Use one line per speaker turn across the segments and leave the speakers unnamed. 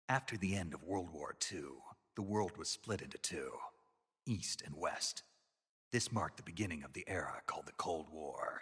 After the end of World War II, the world was split into two, East and West. This marked the beginning of the era called the Cold War.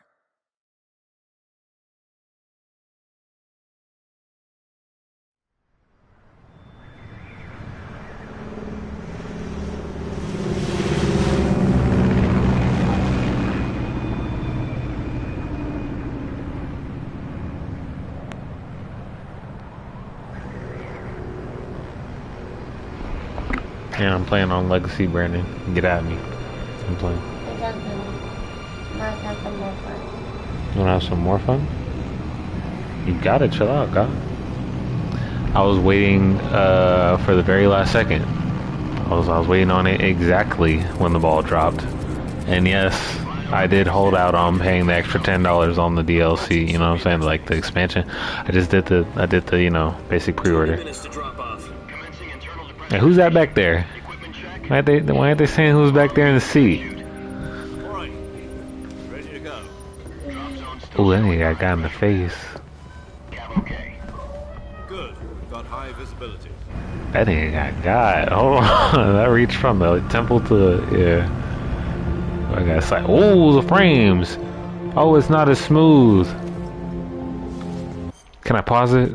Yeah, I'm playing on Legacy, Brandon. Get at me. I'm playing.
Now time for more fun.
You wanna have some more fun? You gotta chill out, God. I was waiting for the very last second. I was waiting on it exactly when the ball dropped. And yes, I did hold out on paying the extra $10 on the DLC, you know what I'm saying? Like the expansion. I did the, you know, basic pre-order. Hey, who's that back there? Why aren't they saying who's back there in the seat? Ooh, that nigga got in the face.
Good. We've got high visibility.
That nigga got. Hold on. That reached from the temple to yeah. I got like, oh, the frames. Oh, it's not as smooth. Can I pause it?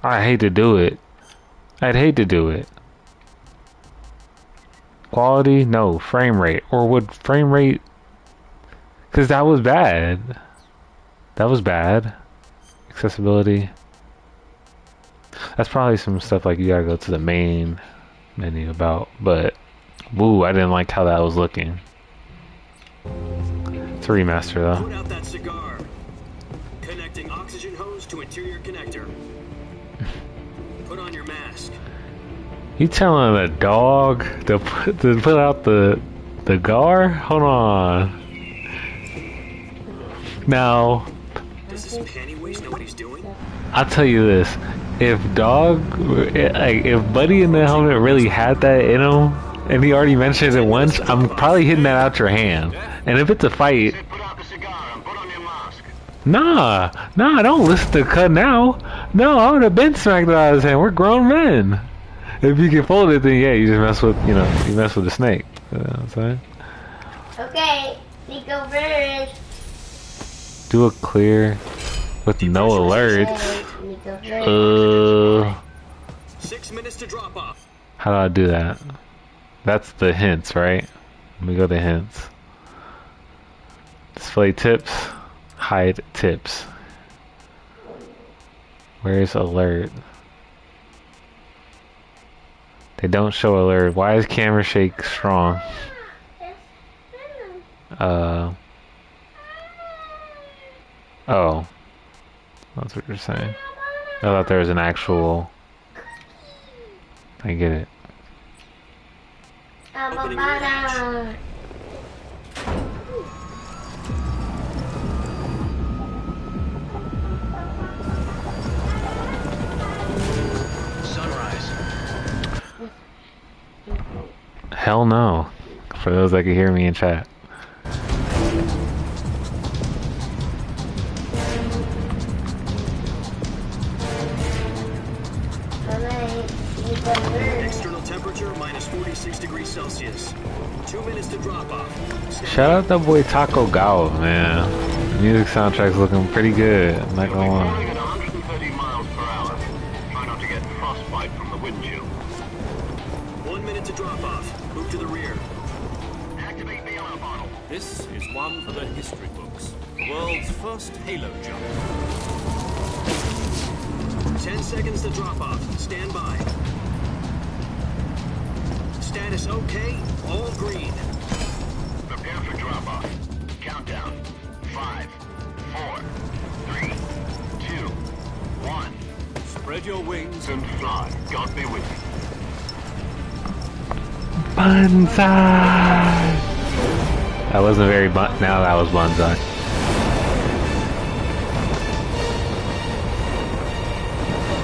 I hate to do it. I'd hate to do it. Quality? No. Frame rate. Or would frame rate... Because that was bad. That was bad. Accessibility. That's probably some stuff like you gotta go to the main menu about. But, woo, I didn't like how that was looking. It's a remaster though.
Put out that cigar. Connecting oxygen hose to interior connector. Put on your mask.
You telling a dog to put out the gar? Hold on. Now,
Does this panty waste know what he's doing?
I'll tell you this: if Buddy in the helmet really had that in him, and he already mentioned it once, I'm probably hitting that out your hand. And if it's a fight, nah, don't listen to cut now. No, I would have been smacked it out of his hand. We're grown men. If you can fold it, then yeah, you just mess with, you know, you mess with the snake. You know what I'm saying?
Okay, Nico first.
Do a clear with no alerts.
Nico first.
6 minutes to drop off.
How do I do that? That's the hints, right? Let me go to hints. Display tips. Hide tips. Where's alert? They don't show alert. Why is camera shake strong? Oh. That's what you're saying. I thought there was an actual... I get it.
I'm a banana.
Sunrise.
Hell no. For those that can hear me in chat.
External temperature minus 46 degrees Celsius. 2 minutes to drop off.
Shout out that boy Taco Gao, man. The music soundtrack's looking pretty good. I'm not gonna lie.
At 130 miles per hour. Try not to get frostbite from the wind chill.
1 minute to drop off. Move to the rear.
Activate the alarm bottle.
This is one for the history books. The world's first halo jump. 10 seconds to drop off. Stand by. Status okay. All green.
Prepare for drop off. Countdown. 5, 4, 3, 2, 1.
Spread your wings
And fly. God be with you.
Banzai! That wasn't very now that was Banzai.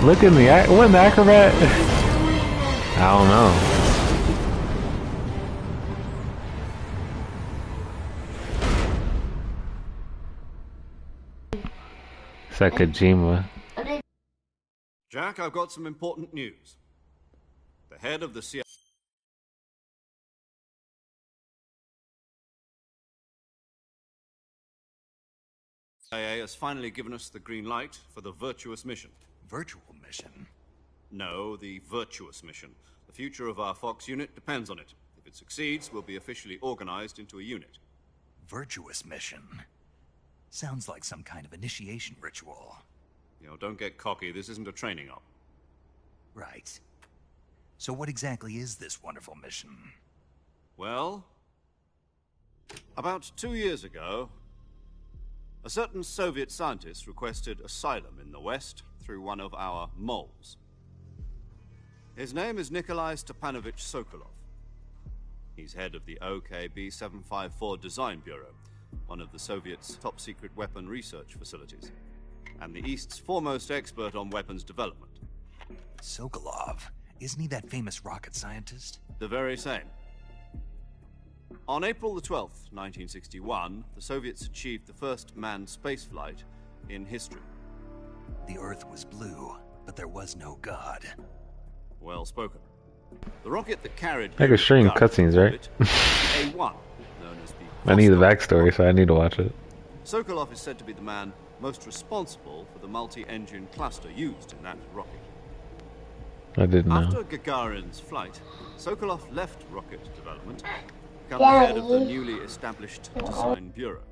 Look in the wasn't the acrobat? I don't know. It's like Kojima.
Jack, I've got some important news. The head of the CIA has finally given us the green light for the virtuous mission.
Virtual mission?
No, the virtuous mission. The future of our Fox unit depends on it. If it succeeds, we'll be officially organized into a unit.
Virtuous mission? Sounds like some kind of initiation ritual.
You know, don't get cocky. This isn't a training op.
Right. So what exactly is this wonderful mission?
Well, about 2 years ago, a certain Soviet scientist requested asylum in the West through one of our moles. His name is Nikolai Stepanovich Sokolov. He's head of the OKB 754 Design Bureau, one of the Soviets' top-secret weapon research facilities, and the East's foremost expert on weapons development.
Sokolov? Isn't he that famous rocket scientist?
The very same. On April the 12th, 1961, the Soviets achieved the first manned spaceflight in history.
The Earth was blue, but there was no God.
Well spoken. The rocket that carried
I could stream cutscenes, right?
A1, known as the
I need the backstory, so I need to watch it.
Sokolov is said to be the man most responsible for the multi-engine cluster used in that rocket.
I didn't know.
After Gagarin's flight, Sokolov left rocket development, become the head of the newly established Design Bureau.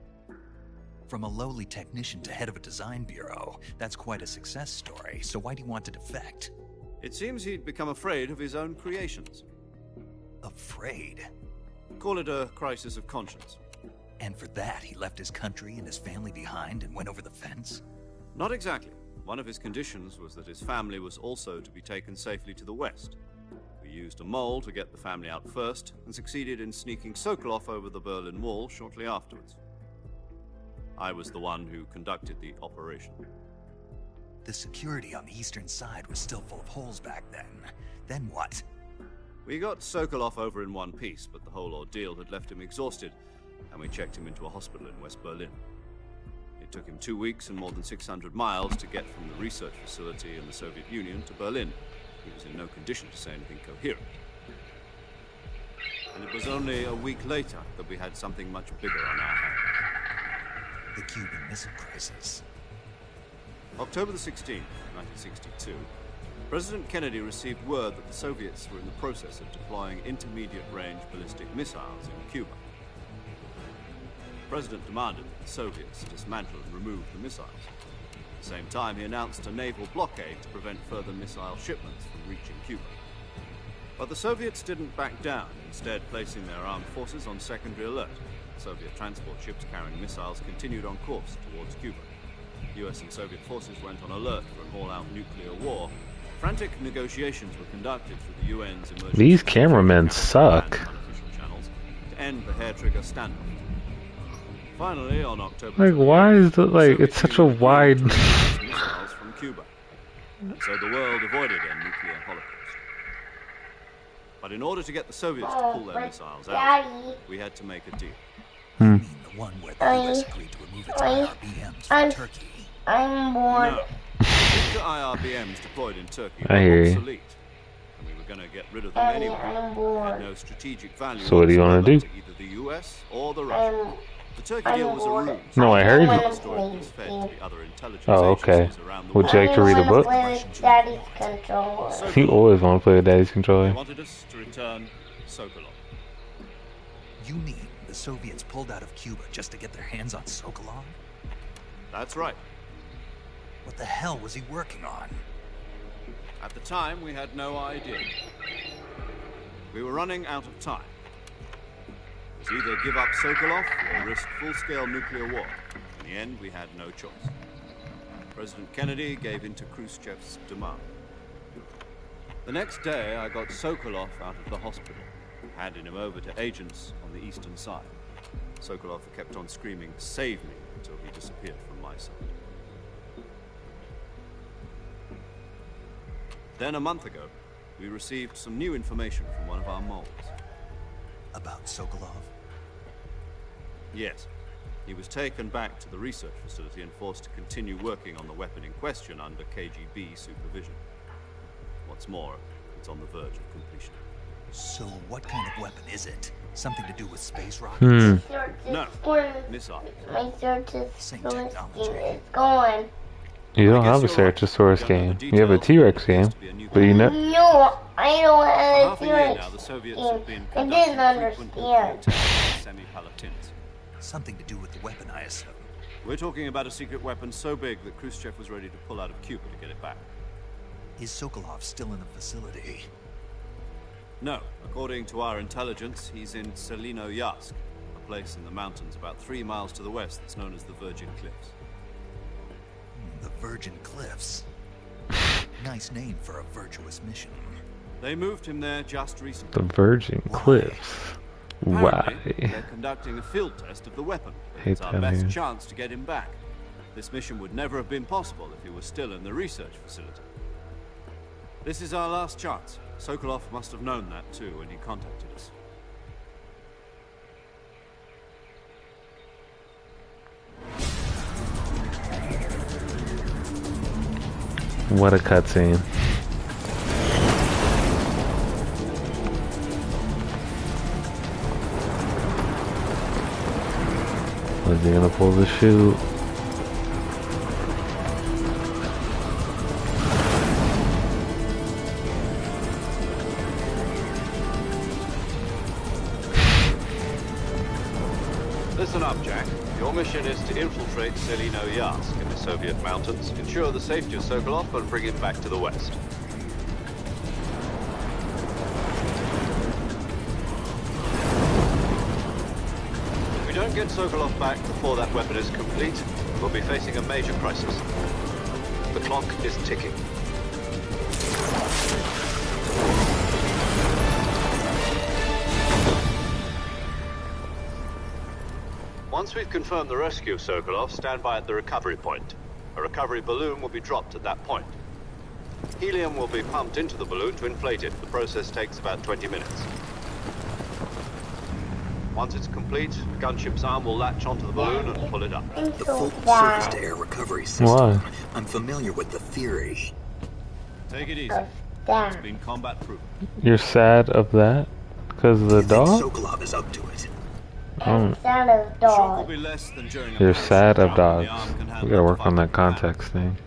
From a lowly technician to head of a design bureau, that's quite a success story, so why'd he want to defect?
It seems he'd become afraid of his own creations.
Afraid?
Call it a crisis of conscience.
And for that, he left his country and his family behind and went over the fence?
Not exactly. One of his conditions was that his family was also to be taken safely to the West. We used a mole to get the family out first, and succeeded in sneaking Sokolov over the Berlin Wall shortly afterwards. I was the one who conducted the operation.
The security on the eastern side was still full of holes back then. Then what?
We got Sokolov over in one piece, but the whole ordeal had left him exhausted, and we checked him into a hospital in West Berlin. It took him 2 weeks and more than 600 miles to get from the research facility in the Soviet Union to Berlin. He was in no condition to say anything coherent. And it was only a week later that we had something much bigger on our hands.
The Cuban Missile Crisis.
October the 16th, 1962, President Kennedy received word that the Soviets were in the process of deploying intermediate-range ballistic missiles in Cuba. The President demanded that the Soviets dismantle and remove the missiles. At the same time, he announced a naval blockade to prevent further missile shipments from reaching Cuba. But the Soviets didn't back down, instead placing their armed forces on secondary alert. Soviet transport ships carrying missiles continued on course towards Cuba. US and Soviet forces went on alert for an all-out nuclear war. Frantic negotiations were conducted through the UN's emergency.
These cameramen suck.
Unofficial channels to end the hair-trigger standoff. Finally, on October,
Like, why is the it's such a wide.
missiles from Cuba, and so the world avoided a nuclear holocaust. But in order to get the Soviets to pull their missiles out, we had to make a deal.
You mean the one where the US agreed to remove its IRBMs from Turkey?
I'm bored.
No, the IRBMs deployed in Turkey
I
were
hear you.
obsolete, and we were going to get rid of them anyway.
I'm
They had
bored.
no strategic value.
So what do you wanna
whatsoever
do?
to either the US or the Russians. The Turkey deal was a ruse.
No, I heard you.
The story was fed to the other intelligence
Oh, okay.
agencies around the
Would you
world.
like to read a book?
Play with Daddy's controller.
You always want to play with Daddy's
They
controller.
wanted us to return Sokolov.
You mean the Soviets pulled out of Cuba just to get their hands on Sokolov?
That's right.
What the hell was he working on?
At the time, we had no idea. We were running out of time. It was either give up Sokolov or risk full-scale nuclear war. In the end, we had no choice. President Kennedy gave in to Khrushchev's demand. The next day, I got Sokolov out of the hospital, handing him over to agents on the eastern side. Sokolov kept on screaming, "Save me," until he disappeared from my side. Then a month ago, we received some new information from one of our moles.
About Sokolov?
Yes. He was taken back to the research facility and forced to continue working on the weapon in question under KGB supervision. What's more, it's on the verge of completion.
So what kind of weapon is it? Something to do with space rockets?
No, missile.
My Ceratosaurus
Same
game
technology.
is gone.
You don't
I
have a
guess you're right.
Ceratosaurus
You don't know
game.
the
You have a
details,
T-Rex
but it appears
game.
to be a new
But you know,
No, I don't
For
have
half
a
a year
T-Rex
now, the Soviets
game.
have been
I
conducting
didn't
frequent nuclear
understand.
tests with semi-palatins.
Something to do with the weapon, I assume.
We're talking about a secret weapon so big that Khrushchev was ready to pull out of Cuba to get it back.
Is Sokolov still in the facility?
No, according to our intelligence, he's in Selino Yask, a place in the mountains about 3 miles to the west that's known as the Virgin Cliffs.
The Virgin Cliffs. Nice name for a virtuous mission.
They moved him there just recently.
the Virgin Cliffs.
Apparently,
Why?
they're conducting a field test of the weapon.
Hate
It's our
that
best
here.
chance to get him back. This mission would never have been possible if he was still in the research facility. This is our last chance. Sokolov must have known that too when he contacted us.
What a cutscene. Was he gonna pull the chute?
Listen up, Jack. Your mission is to infiltrate Selino Yask in the Soviet mountains, ensure the safety of Sokolov, and bring him back to the west. If we don't get Sokolov back before that weapon is complete, we'll be facing a major crisis. The clock is ticking. Once we've confirmed the rescue of Sokolov, stand by at the recovery point. A recovery balloon will be dropped at that point. Helium will be pumped into the balloon to inflate it. The process takes about 20 minutes. Once it's complete, the gunship's arm will latch onto the balloon and pull it up.
I'm
The
so
full
bad.
surface-to-air recovery system.
Why?
I'm familiar with the theory.
Take it easy.
Of that.
It's been combat proven.
You're sad of that? Because of the
You think
dog?
Sokolov is up to it?
I'm sad of
The shock will
dog.
be less than during a
You're
parachute
sad of
jump, and the
dogs.
arm can
We
handle
gotta
up
work
to
on
5
that context thing.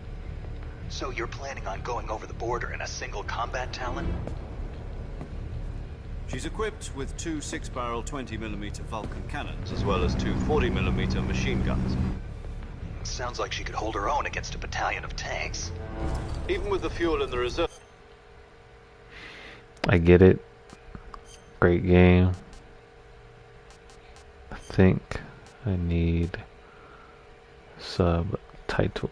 So you're planning on going over the border in a single combat Talon?
She's equipped with two 6-barrel 20mm Vulcan cannons, as well as two 40mm machine guns.
Sounds like she could hold her own against a battalion of tanks.
Even with the fuel in the reserve,
I get it. Great game. I think I need subtitles.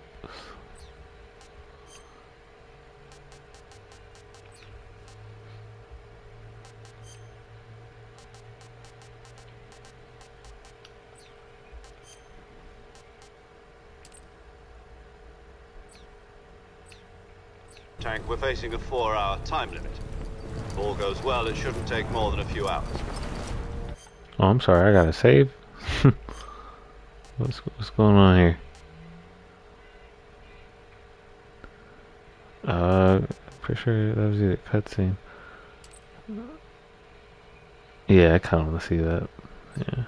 tank, we're facing a 4-hour time limit. If all goes well, it shouldn't take more than a few hours.
Oh, I'm sorry, I gotta save. What's going on here? Pretty sure that was the cutscene. Yeah, I kind of want to see that. Yeah.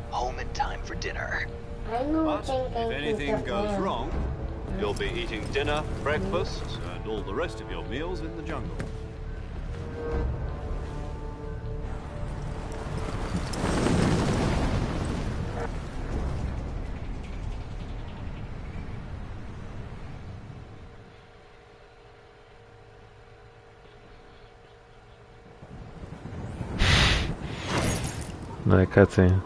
Home in time for dinner.
I don't
But
think I
if anything
can
goes
get
wrong, you'll be eating dinner, breakfast, and all the rest of your meals in the jungle.
Another cutscene.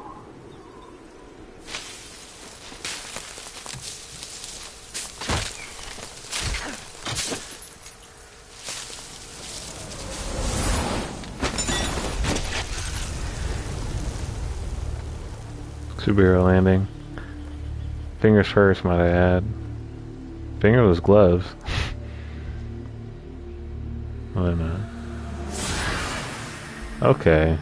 Superhero landing. Fingers first, might I add. Fingerless gloves. Why not? Okay.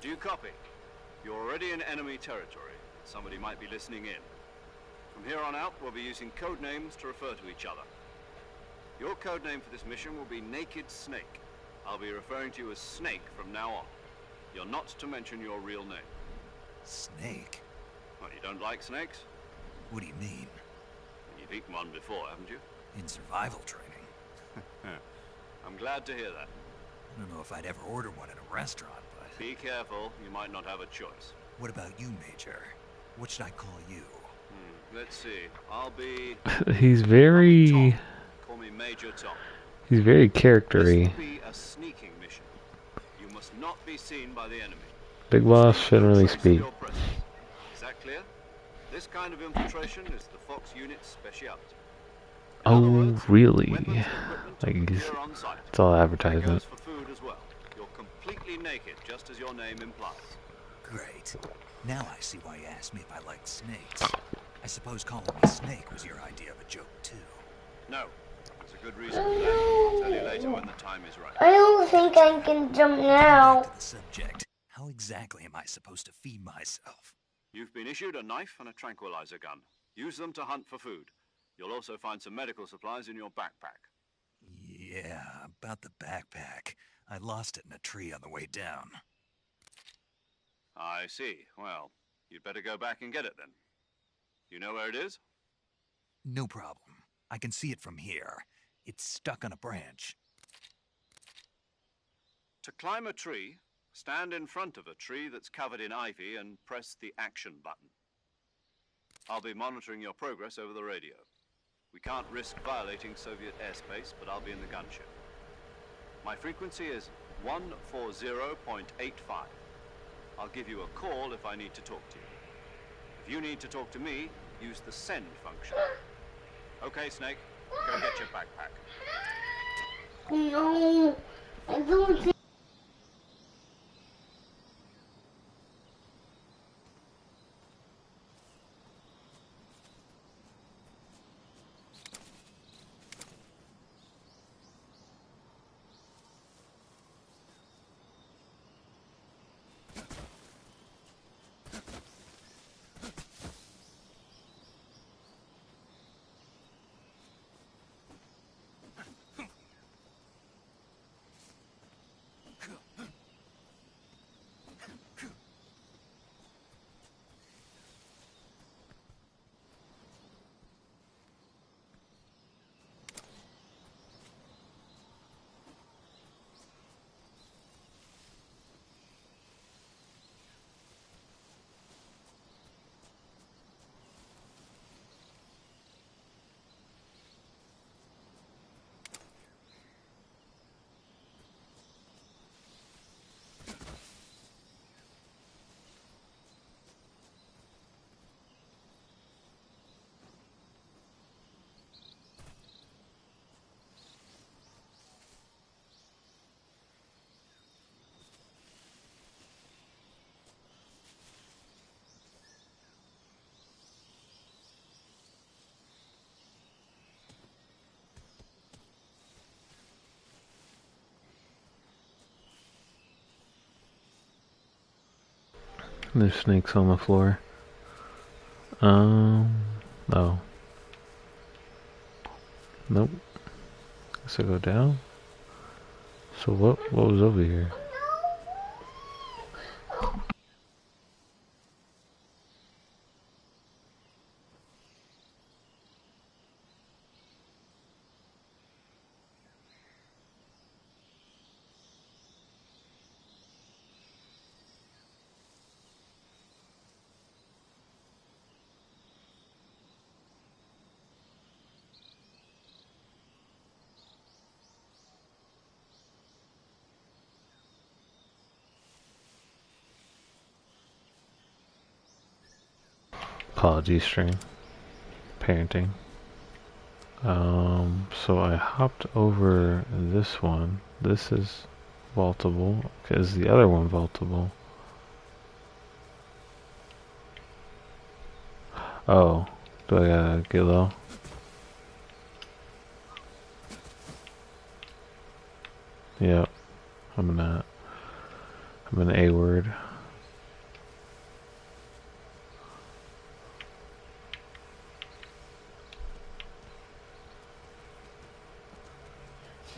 Do you copy? You're already in enemy territory. Somebody might be listening in. From here on out, we'll be using code names to refer to each other. Your code name for this mission will be Naked Snake. I'll be referring to you as Snake from now on. You're not to mention your real name.
Snake?
What, you don't like snakes?
What do you mean?
You've eaten one before, haven't you?
In survival training?
I'm glad to hear that.
I don't know if I'd ever order one at a restaurant, but...
Be careful, you might not have a choice.
What about you, Major? What should I call you?
Let's see. I'll be...
He's very...
Tom. Call me Major Tom.
He's very
This
charactery.
will be a sneaking mission. You must not be seen by the enemy.
Big boss shouldn't really
Trace of
speak.
your presence. Is that clear? This kind of infiltration is the Fox unit's specialty. In other
Oh,
words,
really?
weapons and equipment
Like,
are
he's-
procured on site.
it's all
That
advertisement.
goes for food as well. You're completely naked, just as your name implies.
Great. Now I see why you asked me if I liked snakes. I suppose calling me Snake was your idea of a joke, too.
No, there's a good reason for that. I'll tell you later when the time is right.
I don't think I can jump now.
Back to the subject. How exactly am I supposed to feed myself?
You've been issued a knife and a tranquilizer gun. Use them to hunt for food. You'll also find some medical supplies in your backpack.
Yeah, about the backpack. I lost it in a tree on the way down.
I see. Well, you'd better go back and get it then. You know where it is?
No problem. I can see it from here. It's stuck on a branch.
To climb a tree, stand in front of a tree that's covered in ivy and press the action button. I'll be monitoring your progress over the radio. We can't risk violating Soviet airspace, but I'll be in the gunship. My frequency is 140.85. I'll give you a call if I need to talk to you. If you need to talk to me, use the send function. Okay, Snake, go get your backpack.
No, I don't think.
There's snakes on the floor. Oh. Nope. Guess I go down. So what was over here? call it G-string. Parenting. So I hopped over this one. This is vaultable. Is the other one vaultable? Oh, do I gotta get low? Yep. I'm an A word.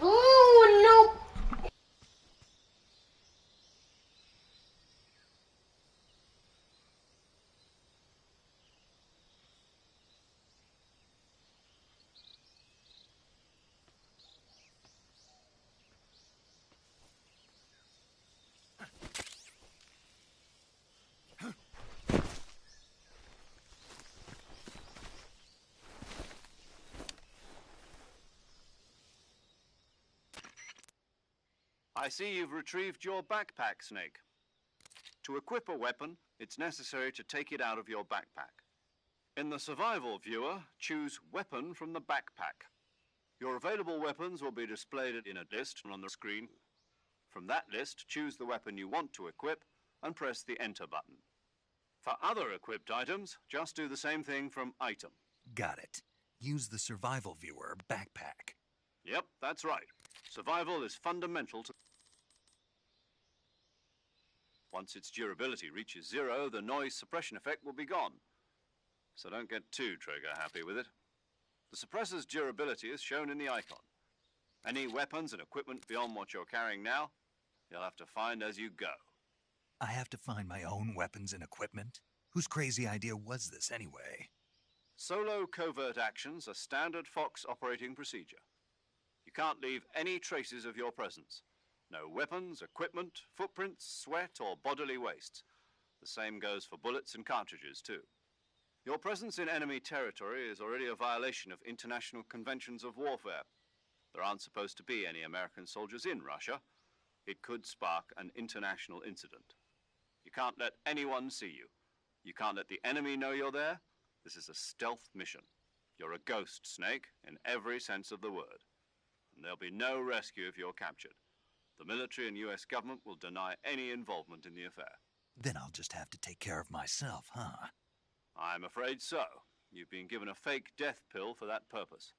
Oh, nope.
I see you've retrieved your backpack, Snake. To equip a weapon, it's necessary to take it out of your backpack. In the survival viewer, choose Weapon from the backpack. Your available weapons will be displayed in a list on the screen. From that list, choose the weapon you want to equip and press the Enter button. For other equipped items, just do the same thing from Item.
Got it. Use the survival viewer backpack.
Yep, that's right. Survival is fundamental to... Once its durability reaches 0, the noise suppression effect will be gone. So don't get too trigger happy with it. The suppressor's durability is shown in the icon. Any weapons and equipment beyond what you're carrying now, you'll have to find as you go.
I have to find my own weapons and equipment? Whose crazy idea was this anyway?
Solo covert actions are standard Fox operating procedure. You can't leave any traces of your presence. No weapons, equipment, footprints, sweat, or bodily wastes. The same goes for bullets and cartridges, too. Your presence in enemy territory is already a violation of international conventions of warfare. There aren't supposed to be any American soldiers in Russia. It could spark an international incident. You can't let anyone see you. You can't let the enemy know you're there. This is a stealth mission. You're a ghost, Snake, in every sense of the word. And there'll be no rescue if you're captured. The military and US government will deny any involvement in the affair.
Then I'll just have to take care of myself, huh?
I'm afraid so. You've been given a fake death pill for that purpose.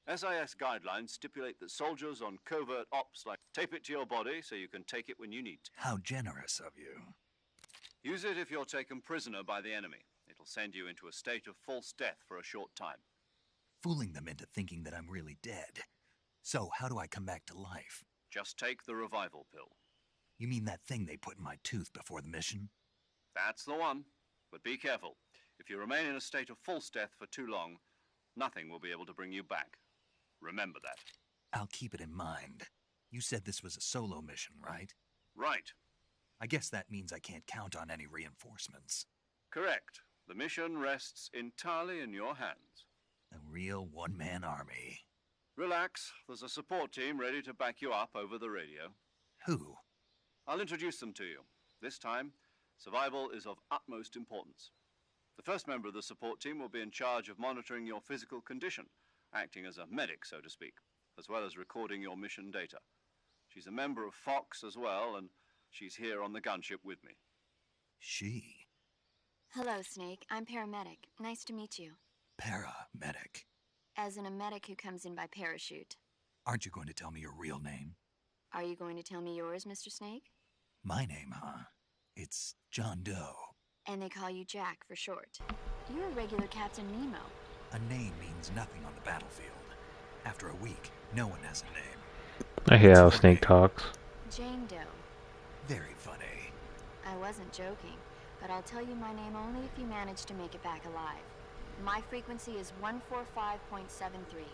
SIS guidelines stipulate that soldiers on covert ops like tape it to your body so you can take it when you need to.
How generous of you.
Use it if you're taken prisoner by the enemy. It'll send you into a state of false death for a short time.
Fooling them into thinking that I'm really dead. So, how do I come back to life?
Just take the revival pill.
You mean that thing they put in my tooth before the mission?
That's the one. But be careful. If you remain in a state of false death for too long, nothing will be able to bring you back. Remember that.
I'll keep it in mind. You said this was a solo mission, right?
Right.
I guess that means I can't count on any reinforcements.
Correct. The mission rests entirely in your hands.
A real one-man army.
Relax. There's a support team ready to back you up over the radio.
Who?
I'll introduce them to you. This time, survival is of utmost importance. The first member of the support team will be in charge of monitoring your physical condition, acting as a medic, so to speak, as well as recording your mission data. She's a member of Fox as well, and she's here on the gunship with me.
She?
Hello, Snake. I'm paramedic. Nice to meet you.
Paramedic.
As in a medic who comes in by parachute.
Aren't you going to tell me your real name?
Are you going to tell me yours, Mr. Snake?
My name, huh? It's John Doe.
And they call you Jack for short. You're a regular Captain Nemo.
A name means nothing on the battlefield. After a week, no one has a name.
I hear how Snake talks.
Jane Doe.
Very funny.
I wasn't joking, but I'll tell you my name only if you manage to make it back alive. My frequency is 145.73.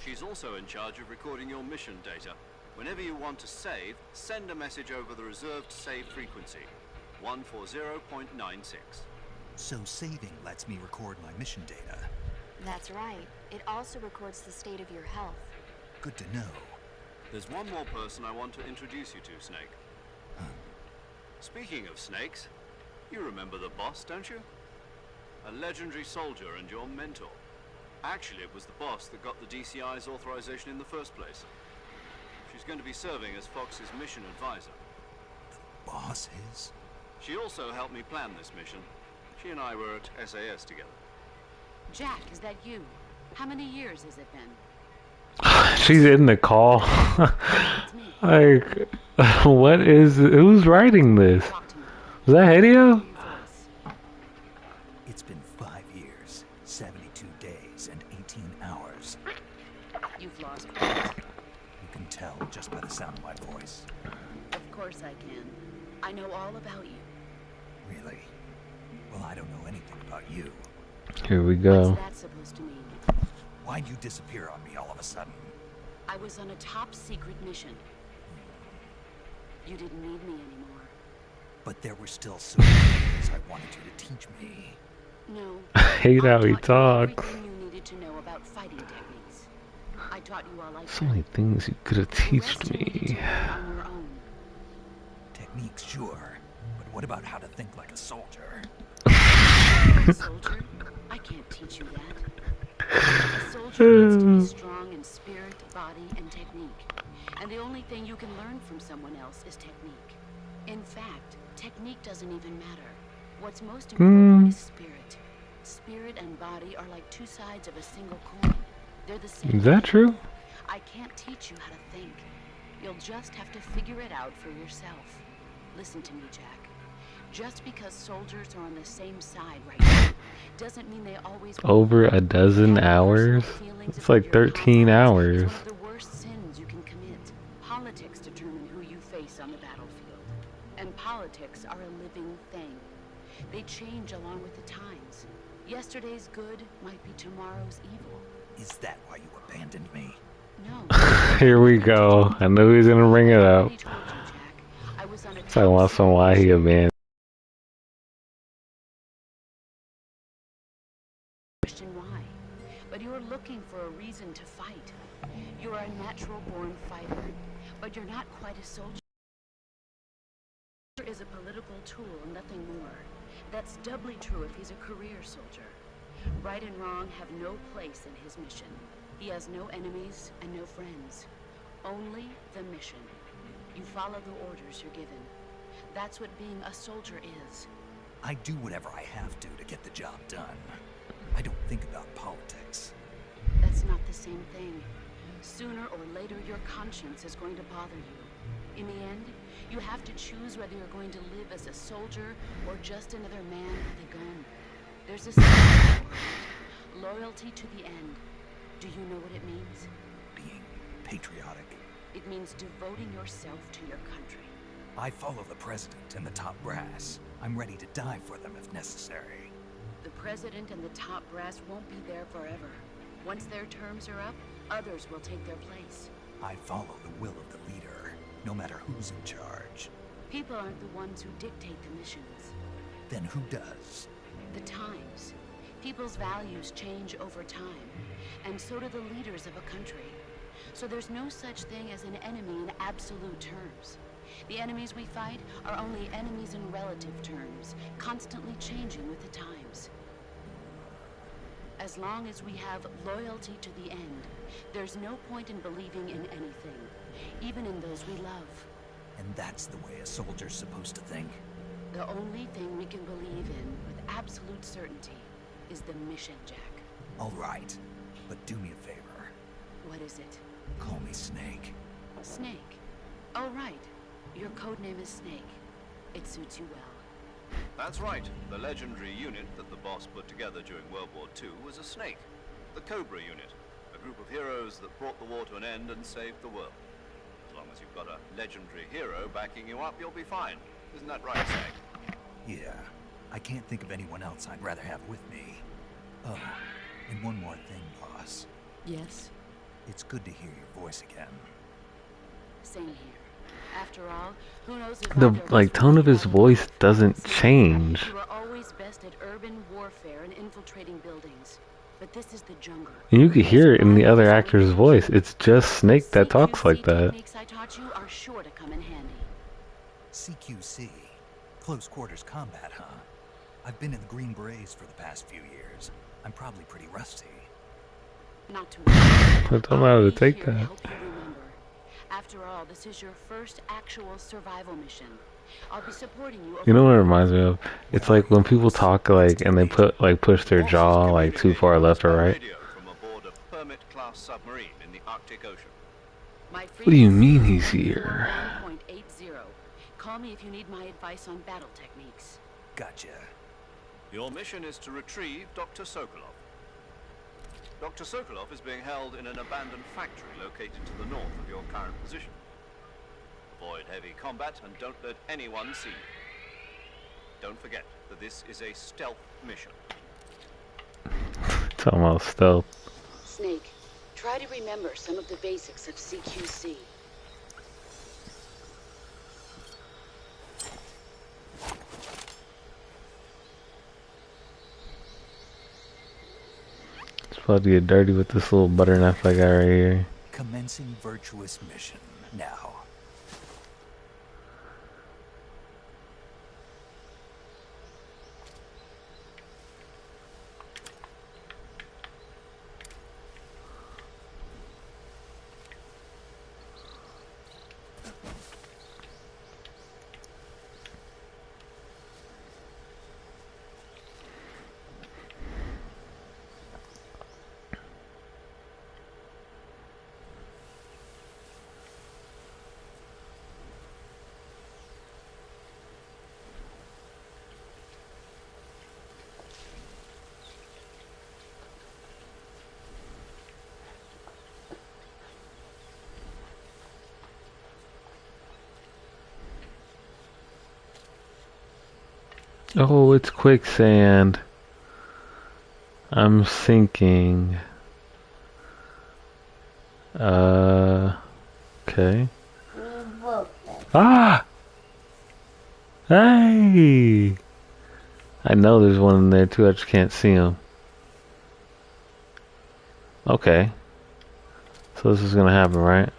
She's also in charge of recording your mission data. Whenever you want to save, send a message over the reserved save frequency, 140.96.
So saving lets me record my mission data.
That's right. It also records the state of your health.
Good to know.
There's one more person I want to introduce you to, Snake. Speaking of snakes, you remember the boss, don't you? A legendary soldier and your mentor. Actually, it was the boss that got the DCI's authorization in the first place. She's going to be serving as Fox's mission advisor.
The boss is?
She also helped me plan this mission. She and I were at SAS together.
Jack, is that you? How many years has it been?
She's in the call. Like, what is... Who's writing this?
Talk to me.
Is that Hideo?
Your voice.
It's been 5 years, 72 days, and 18 hours.
You've lost weight.
You can tell just by the sound of my voice.
Of course I can. I know all about you.
Really? Well, I don't know anything about you.
Here we go.
What's that supposed to mean?
Why'd you disappear on me all of a sudden?
I was on a top secret mission. You didn't need me anymore.
But there were still so many things I wanted you to teach me.
No.
I hate how he
I taught you
talks.
everything you needed to know about fighting techniques. I taught you all I
So
could.
many things you could have
The rest
taught
you needed to
me.
learn on your own.
Techniques, sure. But what about how to think like a soldier?
A soldier? I can't teach you that. A soldier needs to be strong in spirit, body, and technique. And the only thing you can learn from someone else is technique. In fact, technique doesn't even matter. What's most important is spirit. Spirit and body are like two sides of a single coin. They're the same.
Is that true?
I can't teach you how to think. You'll just have to figure it out for yourself. Listen to me, Jack. Just because soldiers are on the same side right now doesn't mean they always
Over a dozen hours? It's like 13 hours.
It's one of the worst sins you can commit. Politics determine who you face on the battlefield. And politics are a living thing. They change along with the times. Yesterday's good might be tomorrow's evil.
Is that why you abandoned me?
No.
Here we go. I knew he was gonna bring it
I
up.
already told you, Jack. I was on a
Talking about some why he abandoned.
question why. But you're looking for a reason to fight. You're a natural-born fighter, but you're not quite a soldier. Is a political tool and nothing more. That's doubly true if he's a career soldier. Right and wrong have no place in his mission. He has no enemies and no friends. Only the mission. You follow the orders you're given. That's what being a soldier is.
I do whatever I have to get the job done. I don't think about politics.
That's not the same thing. Sooner or later, your conscience is going to bother you. In the end, you have to choose whether you're going to live as a soldier or just another man with a gun. There's a saying for it. Loyalty to the end. Do you know what it means?
Being patriotic.
It means devoting yourself to your country.
I follow the president and the top brass. I'm ready to die for them if necessary.
The president and the top brass won't be there forever. Once their terms are up, others will take their place.
I follow the will of the leader, no matter who's in charge.
People aren't the ones who dictate the missions.
Then who does?
The times. People's values change over time, and so do the leaders of a country. So there's no such thing as an enemy in absolute terms. The enemies we fight are only enemies in relative terms, constantly changing with the times. As long as we have loyalty to the end, there's no point in believing in anything, even in those we love.
And that's the way a soldier's supposed to think?
The only thing we can believe in with absolute certainty is the mission, Jack.
All right, but do me a favor.
What is it?
Call me Snake.
Snake. Oh, right. Your codename is Snake. It suits you well.
That's right. The legendary unit that the boss put together during World War II was a snake. The Cobra unit. A group of heroes that brought the war to an end and saved the world. As long as you've got a legendary hero backing you up, you'll be fine. Isn't that right, Snake?
Yeah, I can't think of anyone else I'd rather have with me. Oh, and one more thing, boss.
Yes?
It's good to hear your voice again.
Same here. After all, who knows if
The
either of
like
us
tone of his
will
voice
survive.
doesn't change.
You are always best at urban warfare and infiltrating buildings. But this is the jungle.
And you could hear it in the other actor's voice. It's just Snake that talks like that.
Techniques I taught you are sure to come in handy.
CQC. Close quarters combat, huh? I've been in the Green Berets for the past few years. I'm probably pretty rusty.
Not to worry.
I don't know how to
I'll be
take
here to
that.
help you remember. After all, this is your first actual survival mission. I'll be supporting you.
You know what it reminds me of? It's like when people talk like and they put like push their jaw like too far left or right.
Radio from aboard a Permit-class submarine in the Arctic Ocean.
What do you mean he's here?
1.80. Call me if you need my advice on battle techniques.
Gotcha.
Your mission is to retrieve Dr. Sokolov. Dr. Sokolov is being held in an abandoned factory located to the north of your current position. Avoid heavy combat and don't let anyone see you. Don't forget that this is a stealth mission.
Talking about stealth.
Snake, try to remember some of the basics of CQC.
It's about to get dirty with this little butter knife I got right here.
Commencing virtuous mission now.
Oh, it's quicksand. I'm sinking. Okay. Ah! Hey! I know there's one in there too, I just can't see him. Okay. So this is gonna happen, right?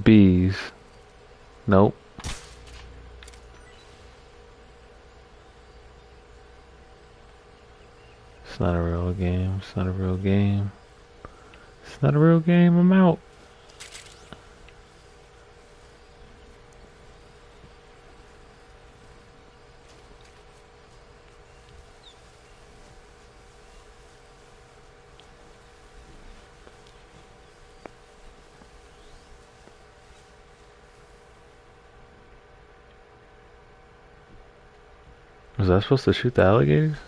Bees. Nope. It's not a real game. It's not a real game. It's not a real game. I'm out. Was I supposed to shoot the alligators?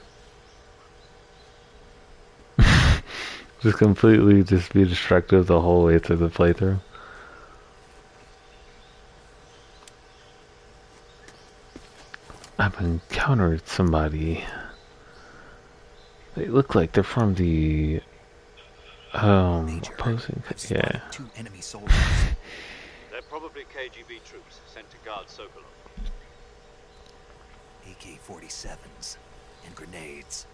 Just completely just be destructive the whole way through the playthrough. I've encountered somebody. They look like they're from the
Major,
opposing.
I've
Yeah.
spotted 2 enemy soldiers.
They're probably KGB troops sent to guard Sokolov.
AK-47s and grenades.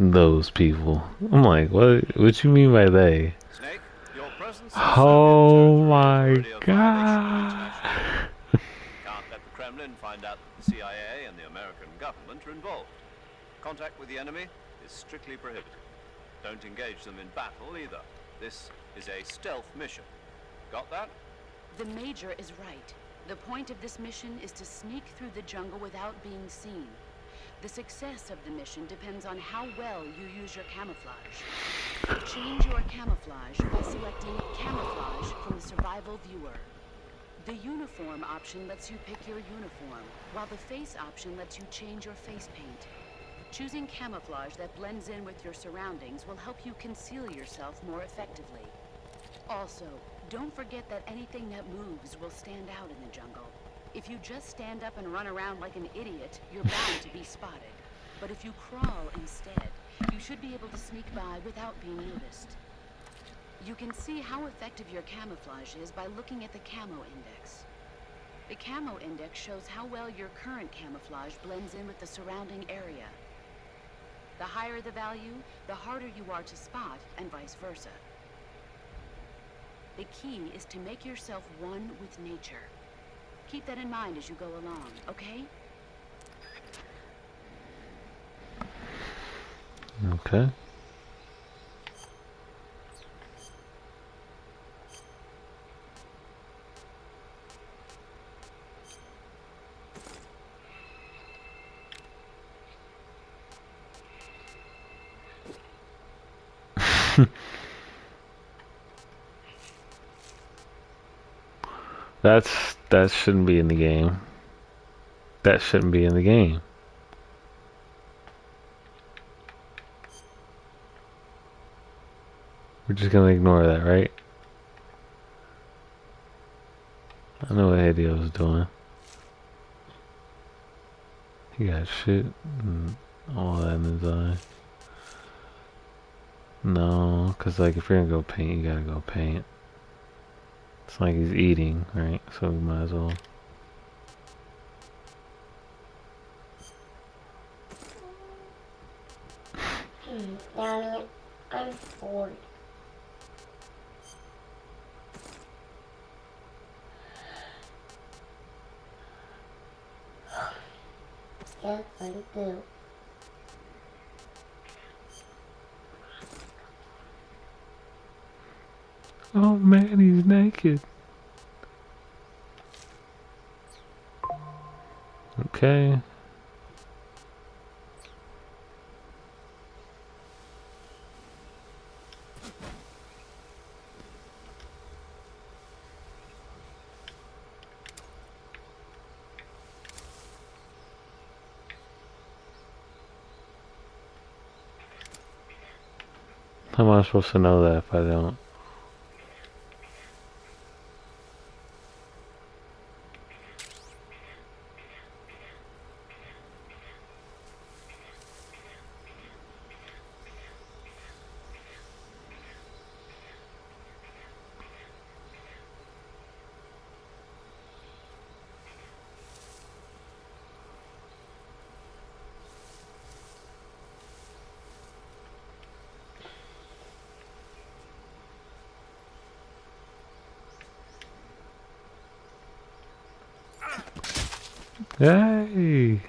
Those people. I'm like, what you mean by they?
Snake, your presence in
Oh
Soviet
my
territory is already a violation of
god.
international law. Can't let the Kremlin find out that the CIA and the American government are involved. Contact with the enemy is strictly prohibited. Don't engage them in battle either. This is a stealth mission. Got that?
The Major is right. The point of this mission is to sneak through the jungle without being seen. The success of the mission depends on how well you use your camouflage. Change your camouflage by selecting Camouflage from the Survival Viewer. The Uniform option lets you pick your uniform, while the Face option lets you change your face paint. Choosing camouflage that blends in with your surroundings will help you conceal yourself more effectively. Also, don't forget that anything that moves will stand out in the jungle. If you just stand up and run around like an idiot, you're bound to be spotted. But if you crawl instead, you should be able to sneak by without being noticed. You can see how effective your camouflage is by looking at the Camo Index. The Camo Index shows how well your current camouflage blends in with the surrounding area. The higher the value, the harder you are to spot, and vice versa. The key is to make yourself one with nature. Keep that in mind as you go along, okay?
Okay. That shouldn't be in the game. That shouldn't be in the game. We're just gonna ignore that, right? I know what Hideo doing. He got shit and all that in his eye. No, cause like if you're gonna go paint, you gotta go paint. It's like he's eating, right? So we might as well.
Daddy, I'm bored. Yes, I do.
Oh man, he's naked. Okay. How am I supposed to know that if I don't? Hey!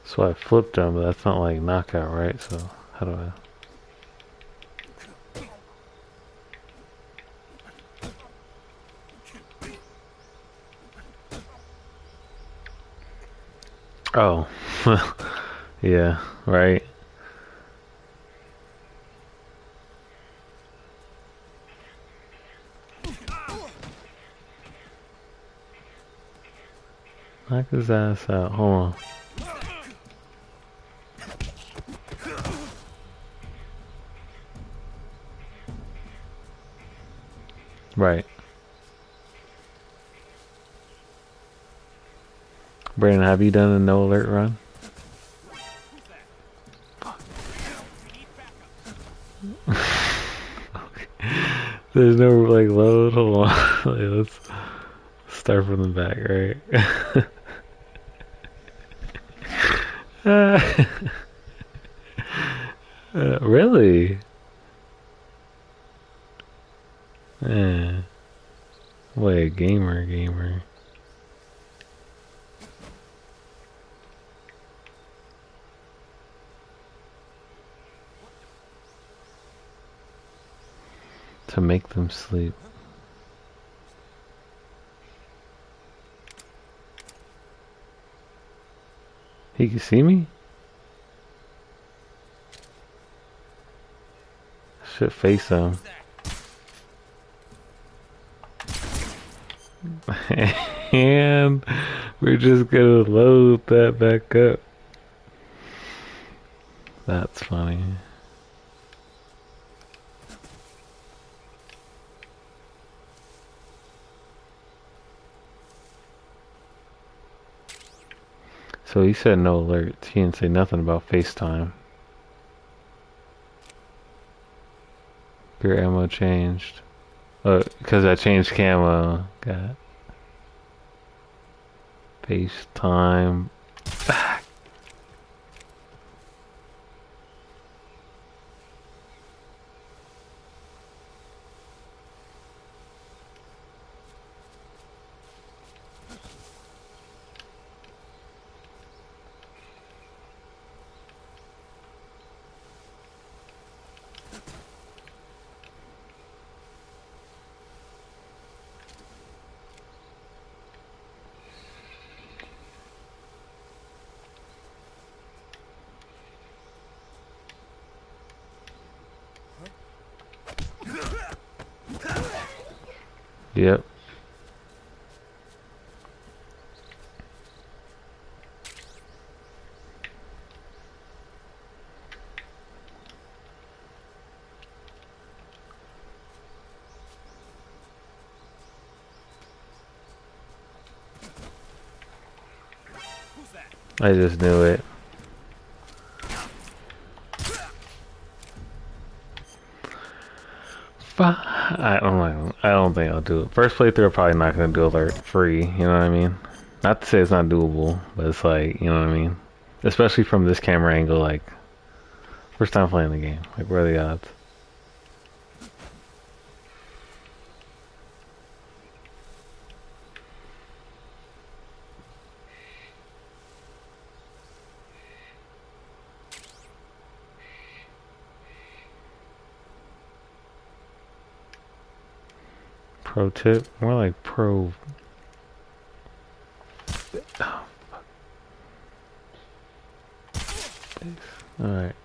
So I flipped him, but that's not like knockout, right? So how do I? Oh, yeah, right. Knock his ass out. Hold on. Right. Brandon, have you done a no alert run? There's no like load. Hold on. Like, let's start from the back, right? Really? Yeah. Wait, gamer. To make them sleep. He can see me? Should face him. And we're just gonna load that back up. That's funny. So he said no alerts. He didn't say nothing about FaceTime. Your ammo changed. Because I changed camo. Got FaceTime. Yep. I just knew it. I don't think I'll do it. First playthrough, I'm probably not gonna do alert free. You know what I mean? Not to say it's not doable, but it's like, you know what I mean? Especially from this camera angle, like first time playing the game. Like, what are the odds? Pro tip, more like pro. Oh, all right.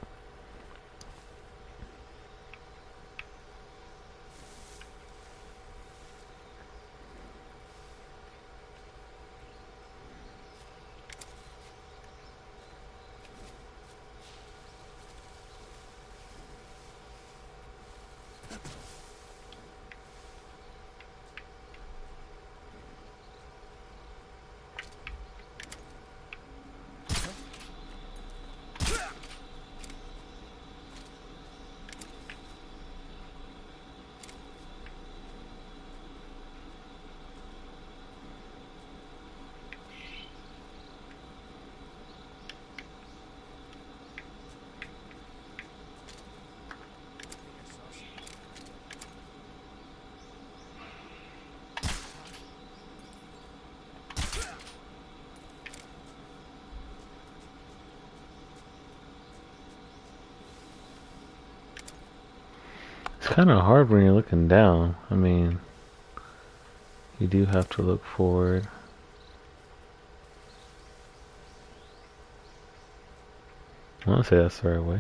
It's kind of hard when you're looking down. I mean, you do have to look forward. I want to say that's the right way.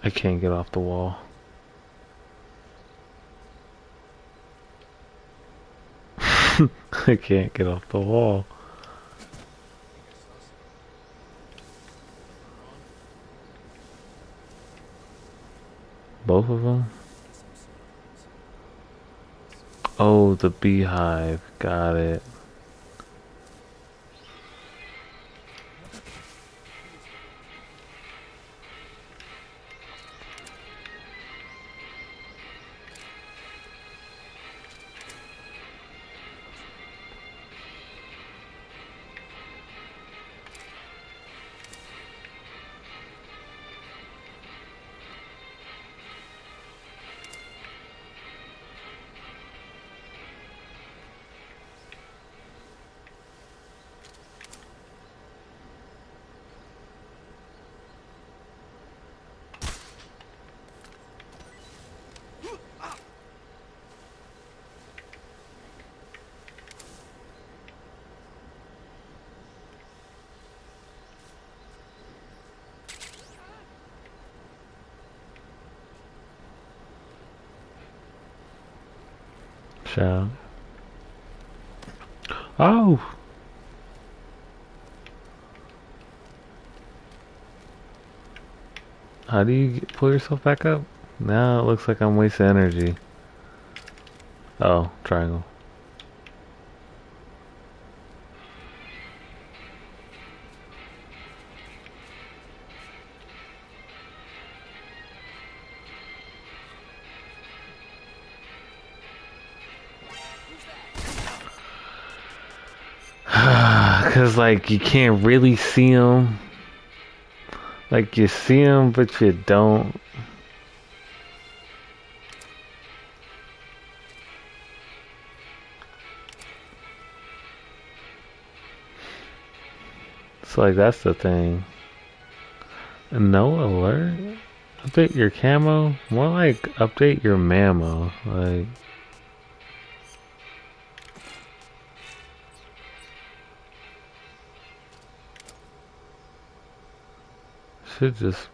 I can't get off the wall. I can't get off the wall. Both of them? Oh, the beehive. Got it. Shout. Oh! How do you pull yourself back up? Now it looks like I'm wasting energy. Oh, triangle. Cause like you can't really see them. Like you see them, but you don't. So like that's the thing. No alert? Update your camo? More like update your mammo. Like should just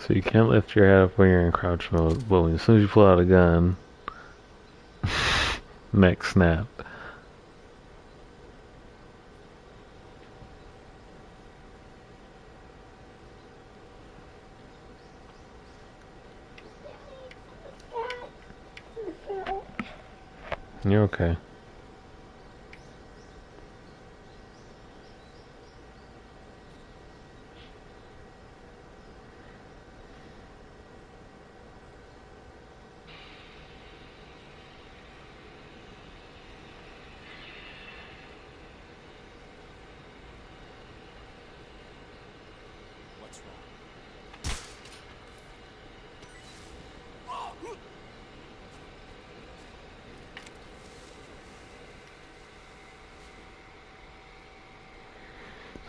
so you can't lift your head up when you're in crouch mode, but as soon as you pull out a gun, neck snap. You're okay.
What's wrong?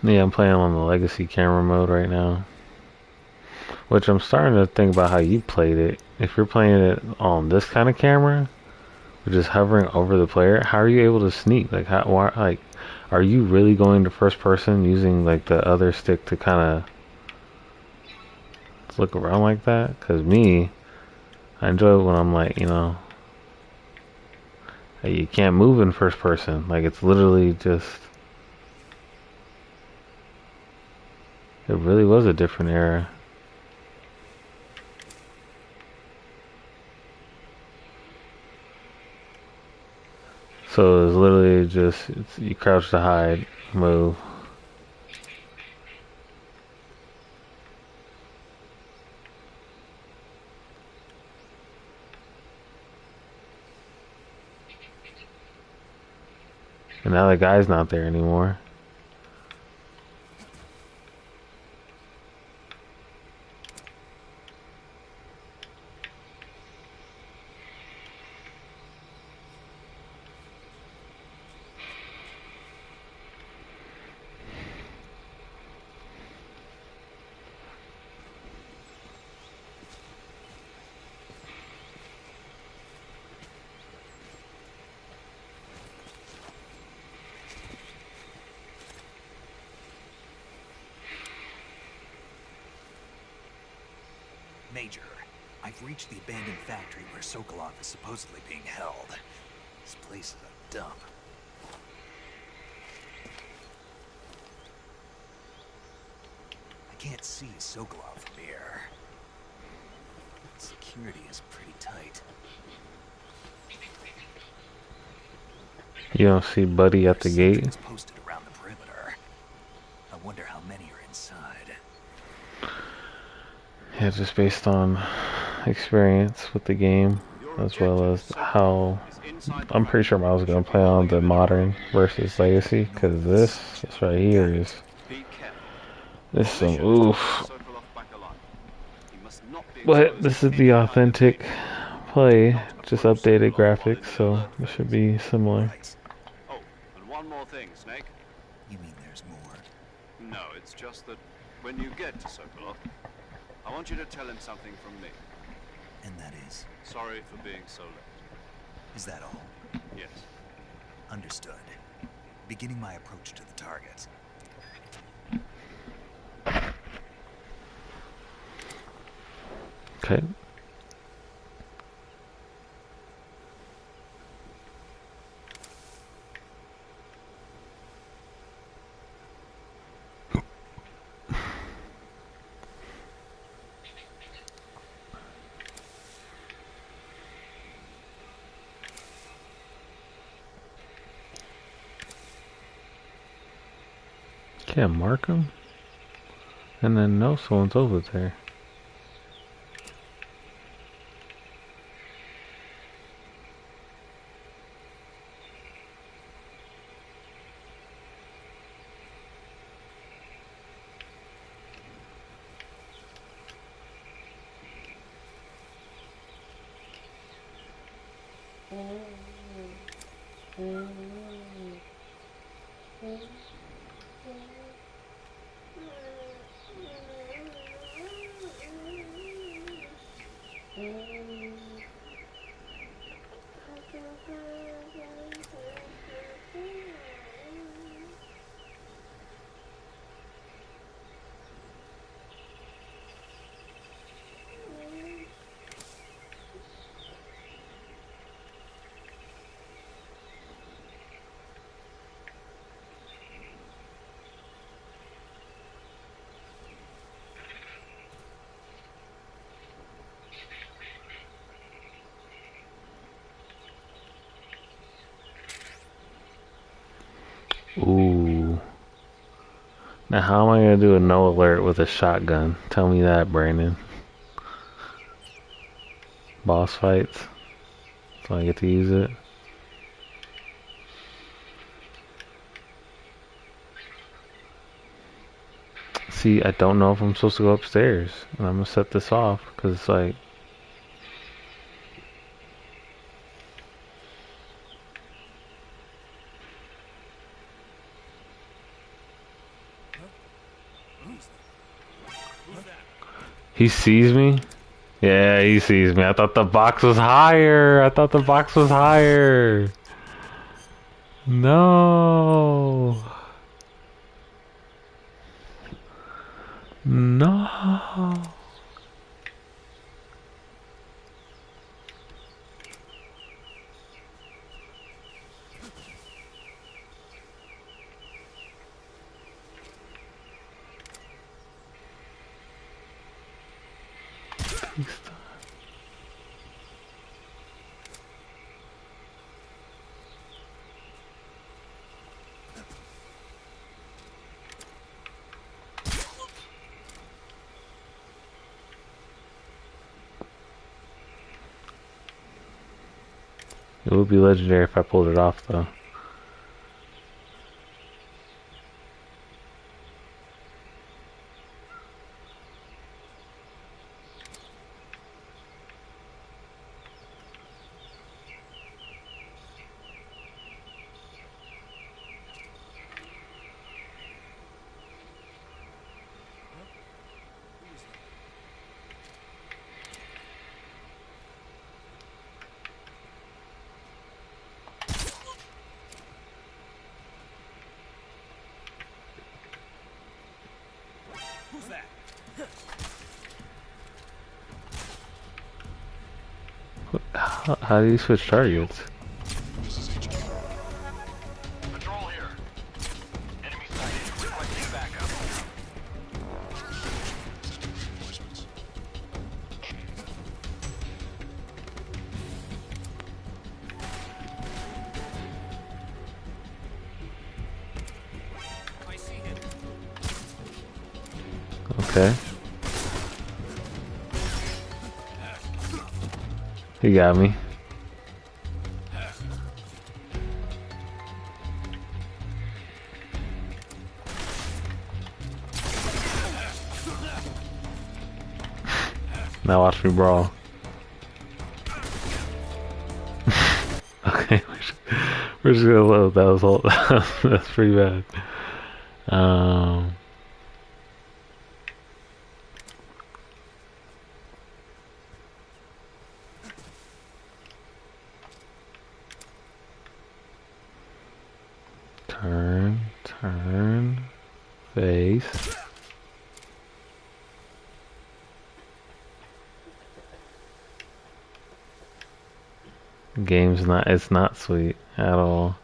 Yeah, I'm playing on the legacy camera mode right now. Which I'm starting to think about how you played it. If you're playing it on this kind of camera, which is hovering over the player, how are you able to sneak? Like, are you really going to first person using like the other stick to kind of look around like that? Cause me, I enjoy it when I'm like, you can't move in first person. Like it's literally just. It really was a different era. So it was literally just you crouch to hide, move. And now the guy's not there anymore.
Major, I've reached the abandoned factory where Sokolov is supposedly being held. This place is a dump. I can't see Sokolov from here. Security is pretty tight.
You don't see Buddy at the gate?
Sentries posted around the perimeter. I wonder how many are inside.
Yeah, just based on experience with the game, as well as how I'm pretty sure I was going to play on the modern versus legacy, because this right here is some oof. But this is the authentic play, just updated graphics, so it should be similar.
more thing, Snake.
You mean there's more?
No, it's just that when you get to Sokolov, I want you to tell him something from me.
And that is?
Sorry for being so late.
Is that all?
Yes.
Understood. Beginning my approach to the target.
Okay. Can't mark them? And then know someone's over there. Ooh. Now how am I gonna do a no alert with a shotgun? Tell me that, Brandon. Boss fights. So I get to use it. See, I don't know if I'm supposed to go upstairs. And I'm gonna set this off, because it's like... He sees me? Yeah, he sees me. I thought the box was higher. I thought the box was higher. No. No. It would be legendary if I pulled it off, though.
Who's that?
How do you switch targets?
Patrol here. Enemy sighted. Requesting backup.
I see him.
Okay. He got me. Now watch me brawl. Okay, We're just gonna load. That was all. That's pretty bad. Turn, face. Game's not, it's not sweet at all.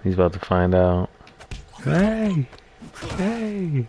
He's about to find out. Hey! Hey!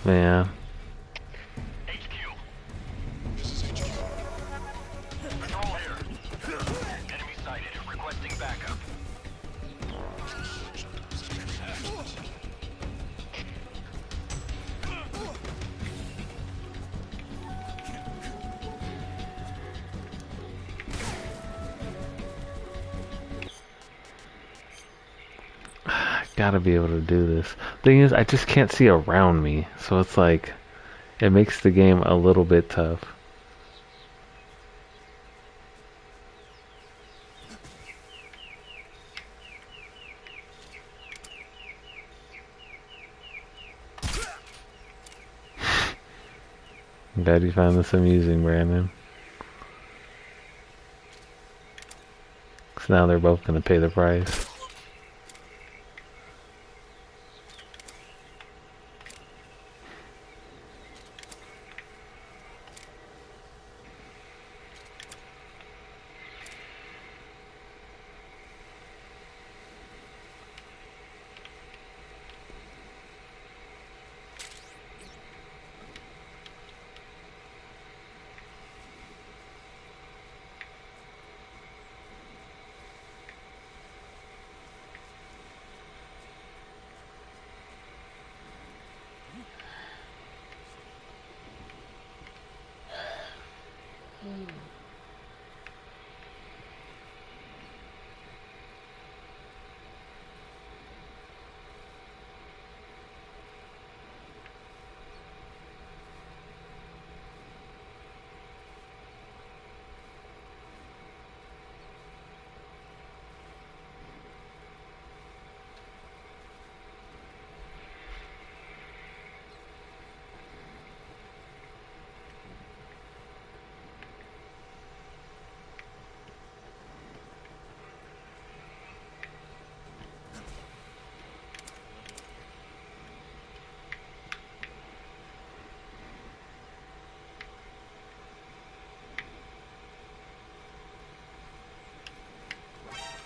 Man.
HQ. This is HQ. Control here. Enemy sighted. Requesting backup.
Gotta be able to do this. Thing is, I just can't see around me, so it's like, it makes the game a little bit tough. I'm glad you found this amusing, Brandon. 'Cause now they're both gonna pay the price.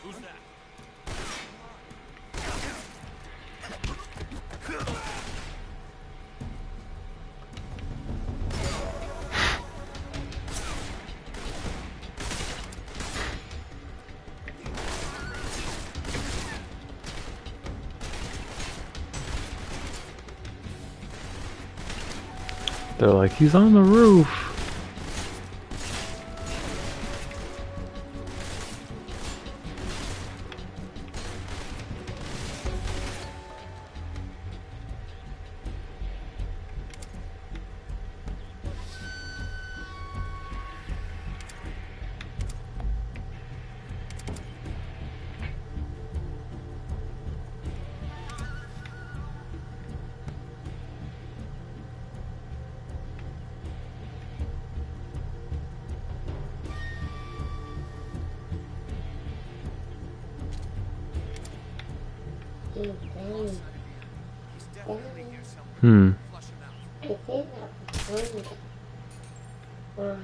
Who's that?
They're like, he's on the roof.
He's dead. It is not food. Right.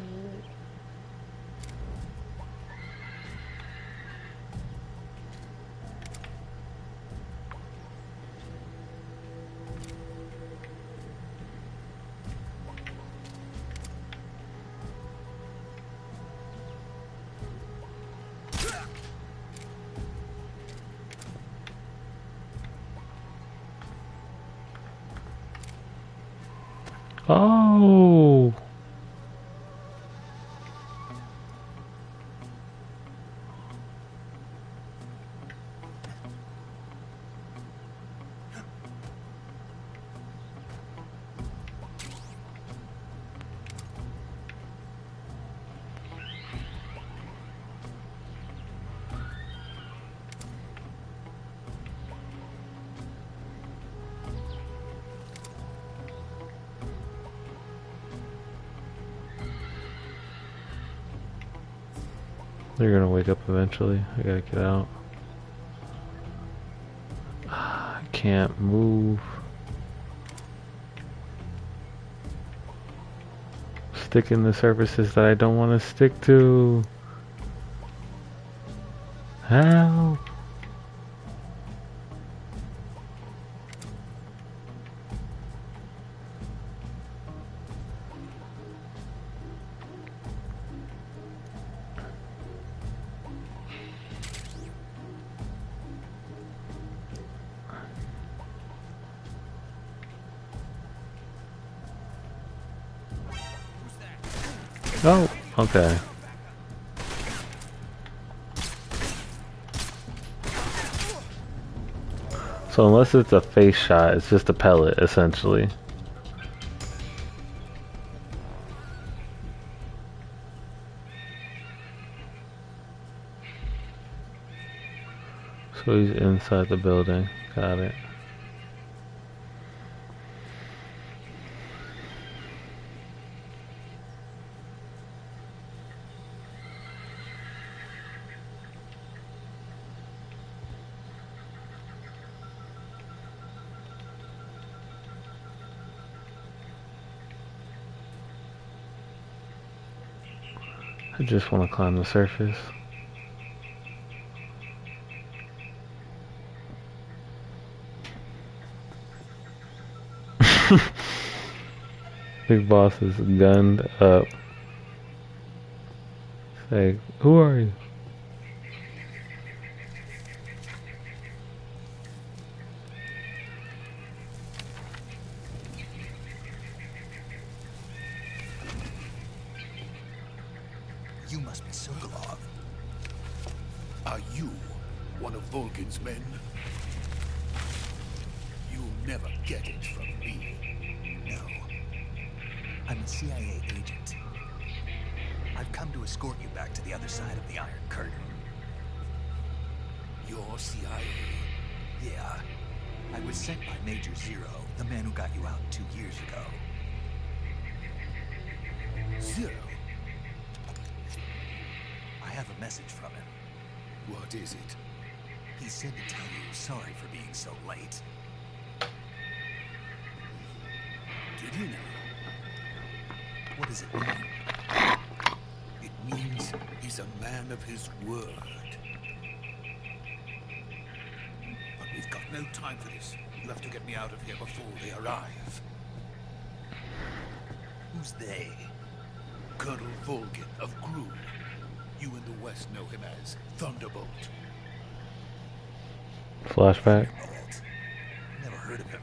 Oh. They're gonna wake up eventually. I gotta get out. I can't move. Sticking to surfaces that I don't want to stick to. Help! Oh, okay. So unless it's a face shot, it's just a pellet, essentially. So he's inside the building. Got it. I just want to climb the surface. Big boss is gunned up. Say, who are you?
You must be Sokolov.
Are you one of Volgin's men? You'll never get it from me.
No. I'm a CIA agent. I've come to escort you back to the other side of the Iron Curtain.
You're CIA?
Yeah. I was sent by Major Zero, the man who got you out 2 years ago.
Zero?
I have a message from him.
What is it?
He said to tell you sorry for being so late.
Did he now?
What does it mean?
It means he's a man of his word. But we've got no time for this. You'll have to get me out of here before they arrive.
Who's they?
Colonel Volgin of Gru. You in the West know him as Thunderbolt.
Flashback.
Never heard of him.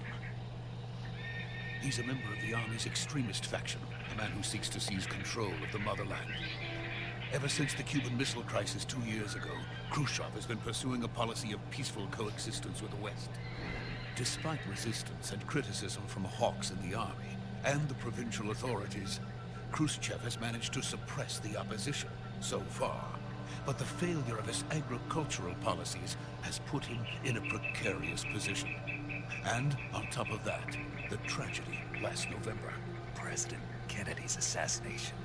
He's a member of the Army's extremist faction, a man who seeks to seize control of the motherland. Ever since the Cuban Missile Crisis 2 years ago, Khrushchev has been pursuing a policy of peaceful coexistence with the West. Despite resistance and criticism from hawks in the Army and the provincial authorities, Khrushchev has managed to suppress the opposition so far. But the failure of his agricultural policies has put him in a precarious position. And on top of that, the tragedy last November.
President Kennedy's assassination.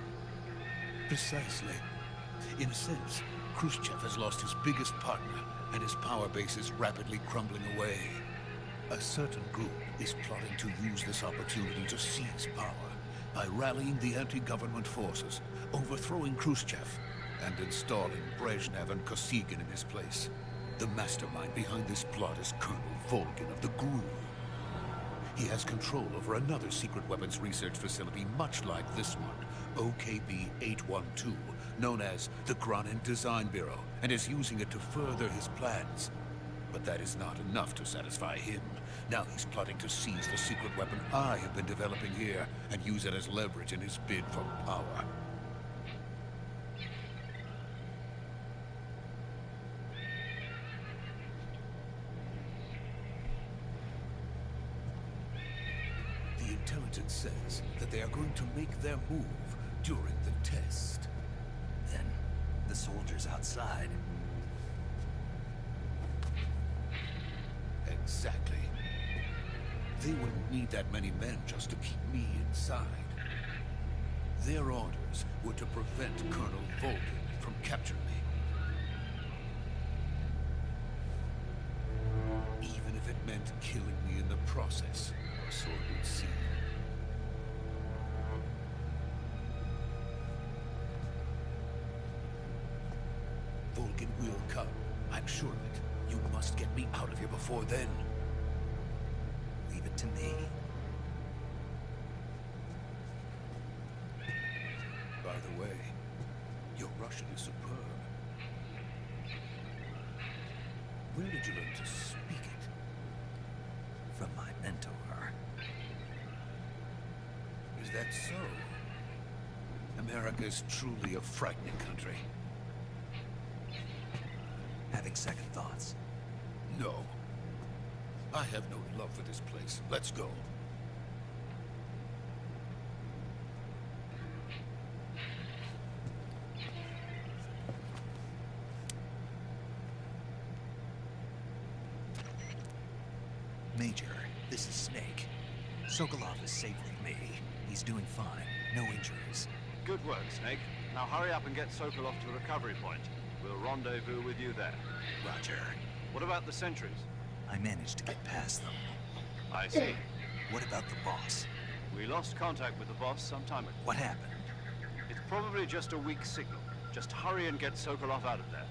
Precisely. In a sense, Khrushchev has lost his biggest partner and his power base is rapidly crumbling away. A certain group is plotting to use this opportunity to seize power by rallying the anti-government forces, overthrowing Khrushchev, and installing Brezhnev and Kosygin in his place. The mastermind behind this plot is Colonel Volgin of the GRU. He has control over another secret weapons research facility much like this one, OKB-812, known as the Granin Design Bureau, and is using it to further his plans. But that is not enough to satisfy him. Now he's plotting to seize the secret weapon I have been developing here and use it as leverage in his bid for power. The intelligence says that they are going to make their move during the test.
Then, the soldiers outside.
Exactly. They wouldn't need that many men just to keep me inside. Their orders were to prevent Colonel Volgin from capturing me. Even if it meant killing me in the process, so it would seem. Volgin will come. I'm sure of it. You must get me out of here before then.
Leave it to me.
By the way, your Russian is superb. Where did you learn to speak it?
From my mentor.
Is that so? America is truly a frightening country.
Having second thoughts.
No. I have no love for this place. Let's go.
Major, this is Snake. Sokolov is safe with me. He's doing fine. No injuries.
Good work, Snake. Now hurry up and get Sokolov to a recovery point. We'll rendezvous with you there.
Roger.
What about the sentries?
I managed to get past them.
I see.
What about the boss?
We lost contact with the boss some time ago.
What happened?
It's probably just a weak signal. Just hurry and get Sokolov out of there.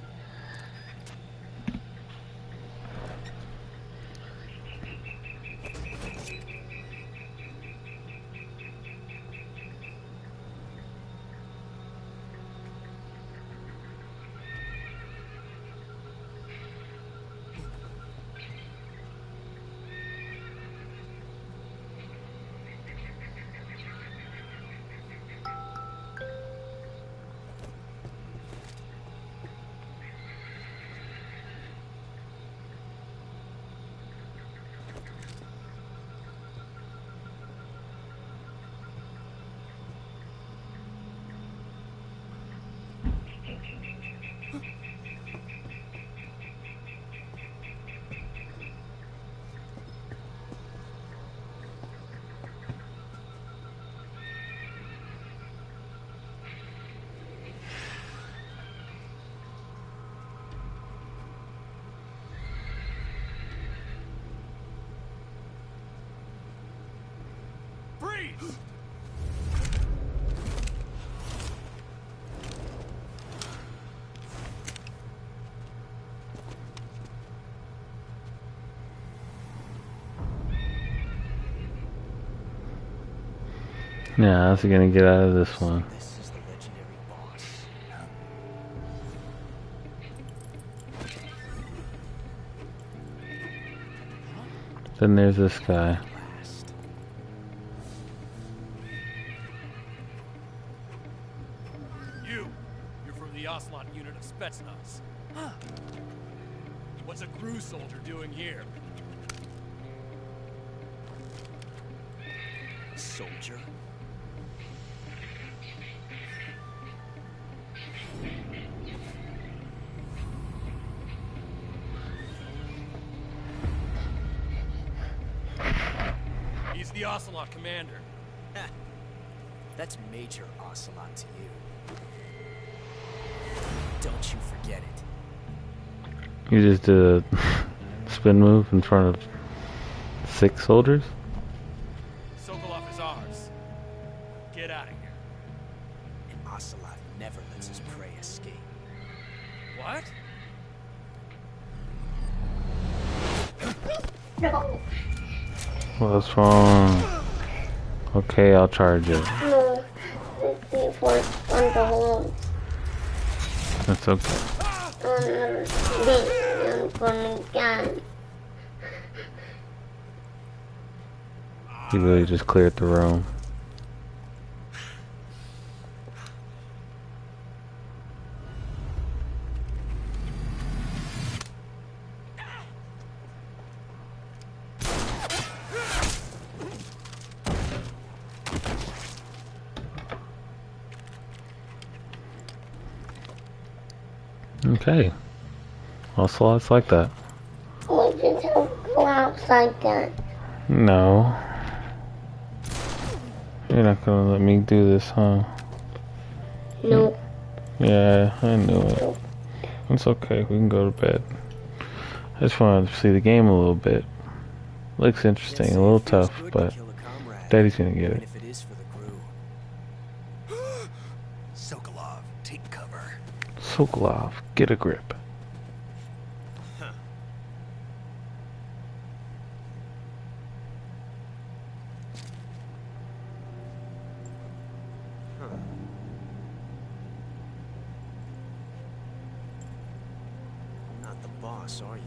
Yeah, how's he gonna get out of this one?
This is the legendary boss.
Then there's this guy.
You're from the Ocelot unit of Spetsnaz. Huh. What's a GRU soldier doing here?
Soldier?
He's the Ocelot commander.
That's Major Ocelot to you. Don't you forget it.
You just did a spin move in front of 6 soldiers?
Sokolov is ours. Get out of here.
And Ocelot never lets his prey escape.
What?
No.
What's wrong? Okay, I'll charge it.
No. Before it's on the hole.
That's okay.
I'm gonna get.
He really just cleared the room. Okay. Also, it's like that.
We just have to go outside that.
No. You're not gonna let me do this, huh?
No.
Yeah, I knew it. It's okay, we can go to bed. I just wanted to see the game a little bit. Looks interesting, a little tough, but Daddy's gonna get it.
If it is for the crew.
Sokolov, take cover.
Sokolov, get a grip.
Not the boss, are you?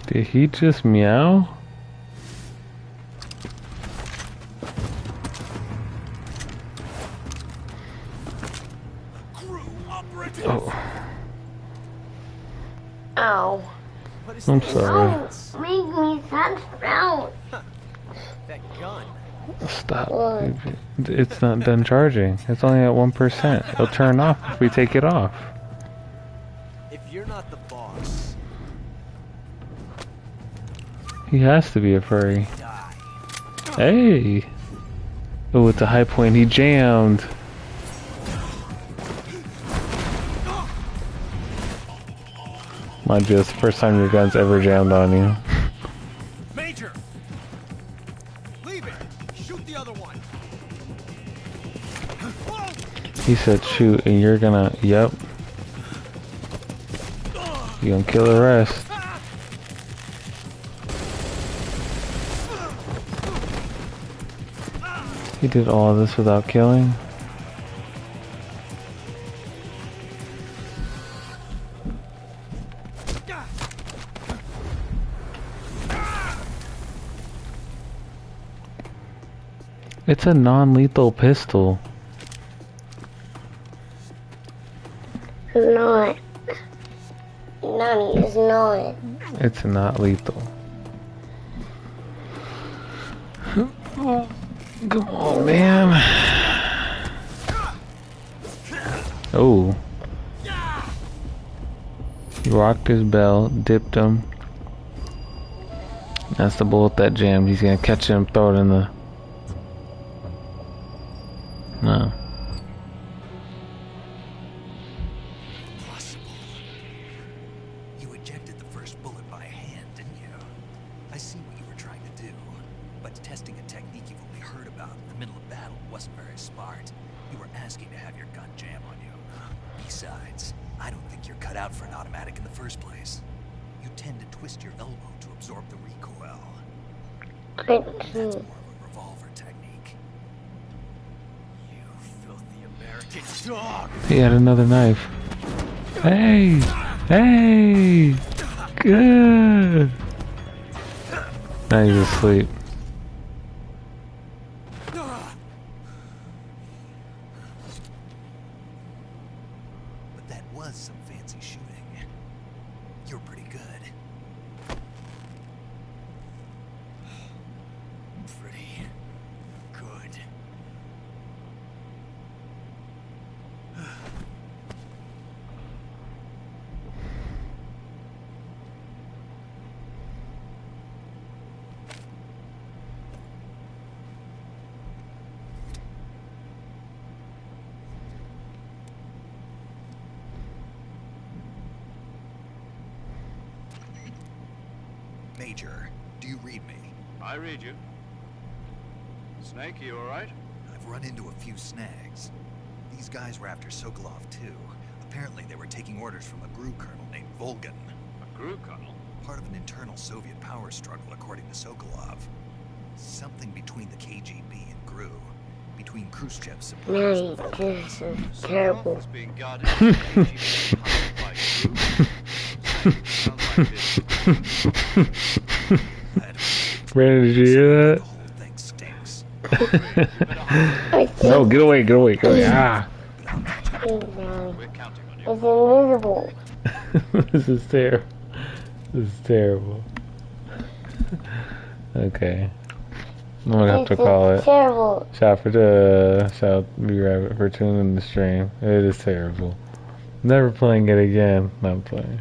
Did he just meow? Oh.
Ow.
I'm sorry.
Don't make me touch out.
That gun.
Stop. It's not done charging. It's only at 1%. It'll turn off if we take it off.
If you're not the boss,
He has to be a furry. Hey! Oh, it's a high point. He jammed. Mind you, it's the first time your gun's ever jammed on you.
Major! Leave it! Shoot the other one!
He said shoot, and you're gonna, yep. You gonna kill the rest. He did all of this without killing? It's a non-lethal pistol.
It's not. Nani is not.
It's not lethal. Come on, man. Oh. He rocked his bell, dipped him. That's the bullet that jammed. He's gonna catch him, throw it in the... No.
Impossible. You ejected the first bullet by hand, didn't you? I see what you were trying to do, but testing a technique you've only heard about in the middle of battle wasn't very smart. You were asking to have your gun jam on you. Besides, I don't think you're cut out for an automatic in the first place. You tend to twist your elbow to absorb the recoil. That's more of a revolver technique.
you filthy American dog.
He had another knife. Hey! Hey! Good! Now he's asleep.
But that was some fancy shooting. You're pretty good.
Pretty good.
Major, do you read me?
I read you. Snake, you alright?
I've run into a few snags. These guys were after Sokolov too. Apparently they were taking orders from a GRU colonel named Volgan.
A GRU colonel?
Part of an internal Soviet power struggle, according to Sokolov. Something between the KGB and GRU. Between Khrushchev's supporters and
No,
Volgan's.
this is terrible.
Is being guarded by the KGB and hired by GRU. Sounds like this.
Brandon, did you hear
The whole thing stinks.
that? No, get away, get away, get away. Ah.
We're counting on you.
It's invisible.
This is terrible. This is terrible. Okay. I'm gonna have to call it.
Terrible.
Shout for the shout B Rabbit for tuning in the stream. It is terrible. Never playing it again. Not playing.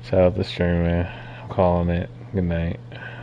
Shout out the stream, man. I'm calling it. Good night.